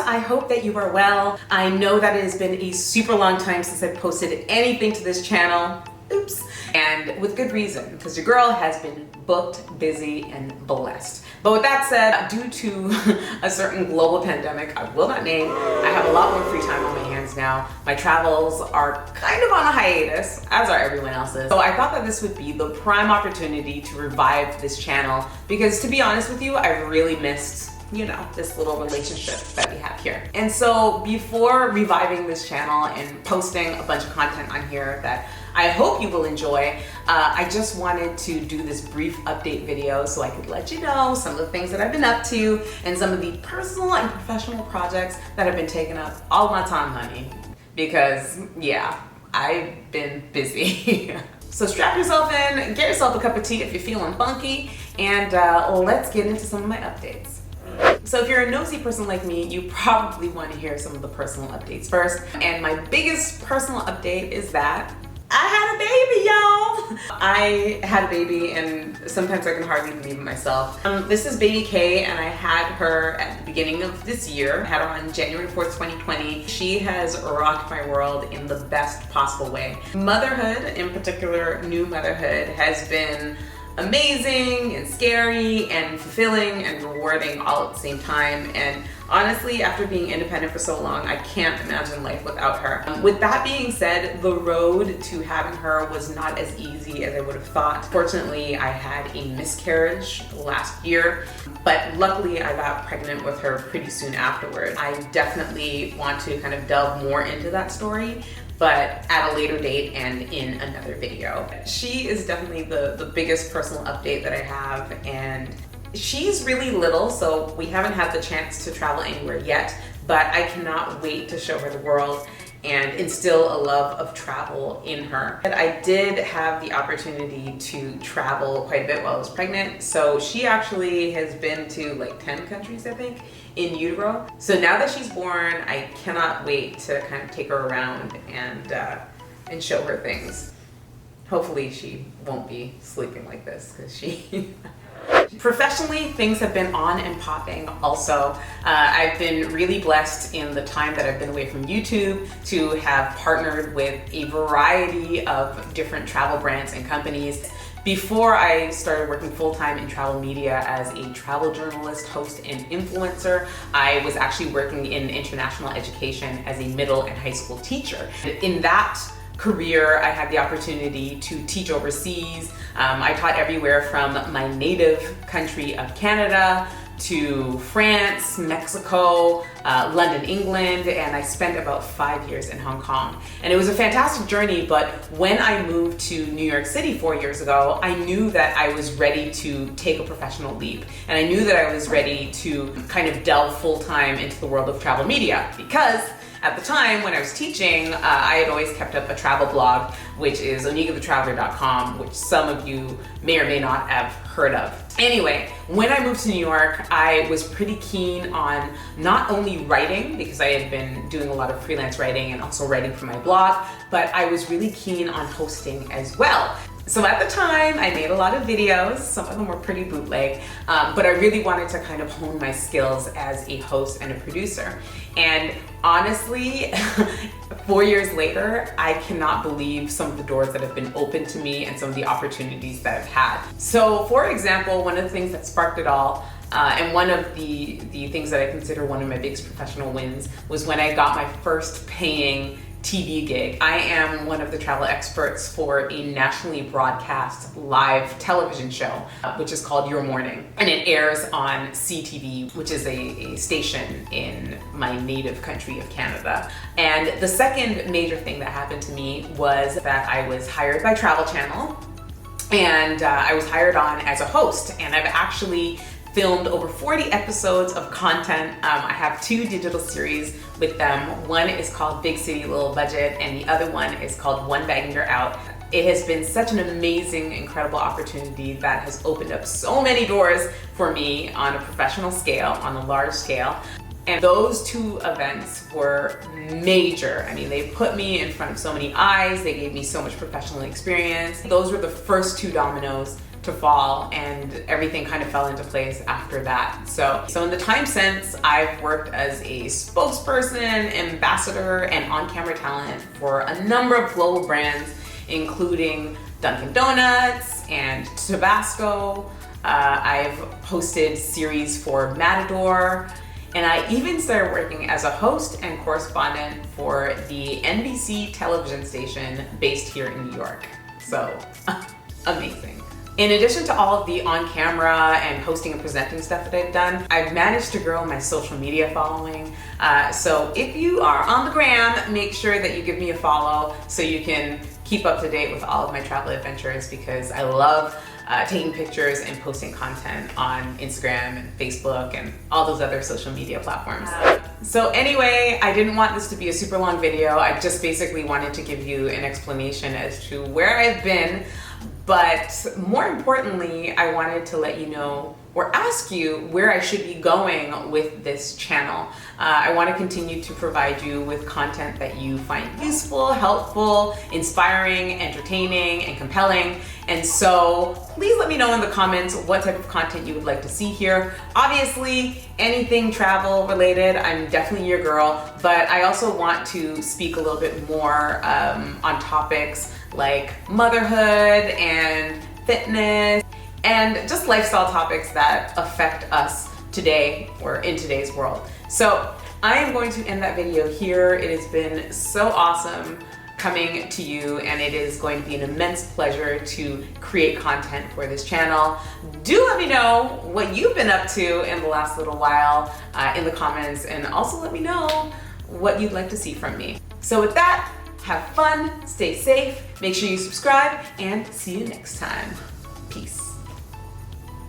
I hope that you are well. I know that it has been a super long time since I've posted anything to this channel. Oops. And with good reason, because your girl has been booked, busy, and blessed. But with that said, due to a certain global pandemic I will not name, I have a lot more free time on my hands now. My travels are kind of on a hiatus, as are everyone else's. So I thought that this would be the prime opportunity to revive this channel, because to be honest with you, I really missed, you know, this little relationship that we have here. And so before reviving this channel and posting a bunch of content on here that I hope you will enjoy, I just wanted to do this brief update video so I could let you know some of the things that I've been up to and some of the personal and professional projects that have been taking up all my time, honey. Because yeah, I've been busy. So strap yourself in, get yourself a cup of tea if you're feeling funky, and let's get into some of my updates. So if you're a nosy person like me, you probably want to hear some of the personal updates first. And my biggest personal update is that I had a baby, y'all. I had a baby and sometimes I can hardly believe it myself. This is baby Kay, and I had her at the beginning of this year. I had her on January 4th, 2020. She has rocked my world in the best possible way. Motherhood, in particular, new motherhood, has been amazing and scary and fulfilling and rewarding all at the same time. And honestly, after being independent for so long, I can't imagine life without her. With that being said, the road to having her was not as easy as I would have thought. Fortunately, I had a miscarriage last year, but luckily I got pregnant with her pretty soon afterward. I definitely want to kind of delve more into that story, but at a later date and in another video. She is definitely the biggest personal update that I have, and she's really little, so we haven't had the chance to travel anywhere yet, but I cannot wait to show her the world and instill a love of travel in her. And I did have the opportunity to travel quite a bit while I was pregnant, so she actually has been to like 10 countries, I think, in utero. So now that she's born, I cannot wait to kind of take her around and show her things. Hopefully she won't be sleeping like this, because she Professionally, things have been on and popping also. I've been really blessed in the time that I've been away from YouTube to have partnered with a variety of different travel brands and companies. Before I started working full-time in travel media as a travel journalist, host, and influencer, I was actually working in international education as a middle and high school teacher. In that career, I had the opportunity to teach overseas. I taught everywhere from my native country of Canada to France, Mexico, London, England, and I spent about 5 years in Hong Kong. And it was a fantastic journey, but when I moved to New York City 4 years ago, I knew that I was ready to take a professional leap. And I knew that I was ready to kind of delve full-time into the world of travel media, because at the time when I was teaching, I had always kept up a travel blog, which is onigathetraveler.com, which some of you may or may not have heard of. Anyway, when I moved to New York, I was pretty keen on not only writing, because I had been doing a lot of freelance writing and also writing for my blog, but I was really keen on hosting as well. So at the time, I made a lot of videos. Some of them were pretty bootleg, but I really wanted to kind of hone my skills as a host and a producer. And honestly, 4 years later, I cannot believe some of the doors that have been opened to me and some of the opportunities that I've had. So for example, one of the things that sparked it all, and one of the things that I consider one of my biggest professional wins, was when I got my first paying TV gig. I am one of the travel experts for a nationally broadcast live television show, which is called Your Morning. And it airs on CTV, which is a station in my native country of Canada. And the second major thing that happened to me was that I was hired by Travel Channel, and I was hired on as a host, and I've actually filmed over 40 episodes of content. I have 2 digital series with them. One is called Big City Little Budget, and the other one is called One Bag and You're Out. It has been such an amazing, incredible opportunity that has opened up so many doors for me on a professional scale, on a large scale. And those 2 events were major. I mean, they put me in front of so many eyes. They gave me so much professional experience. Those were the first 2 dominoes to fall, and everything kind of fell into place after that. So in the time since, I've worked as a spokesperson, ambassador, and on-camera talent for a number of global brands, including Dunkin' Donuts and Tabasco. I've hosted series for Matador, and I even started working as a host and correspondent for the NBC television station based here in New York. So, amazing. In addition to all of the on-camera and hosting and presenting stuff that I've done, I've managed to grow my social media following. So if you are on the gram, make sure that you give me a follow so you can keep up to date with all of my travel adventures, because I love taking pictures and posting content on Instagram and Facebook and all those other social media platforms. So anyway, I didn't want this to be a super long video. I just basically wanted to give you an explanation as to where I've been, but more importantly, I wanted to let you know or ask you where I should be going with this channel. I want to continue to provide you with content that you find useful, helpful, inspiring, entertaining, and compelling. And so please let me know in the comments what type of content you would like to see here. Obviously, anything travel related, I'm definitely your girl, but I also want to speak a little bit more on topics like motherhood and fitness and just lifestyle topics that affect us today or in today's world. So I am going to end that video here. It has been so awesome coming to you, and it is going to be an immense pleasure to create content for this channel. Do let me know what you've been up to in the last little while in the comments, and also let me know what you'd like to see from me. So with that, have fun, stay safe, make sure you subscribe, and see you next time. Peace.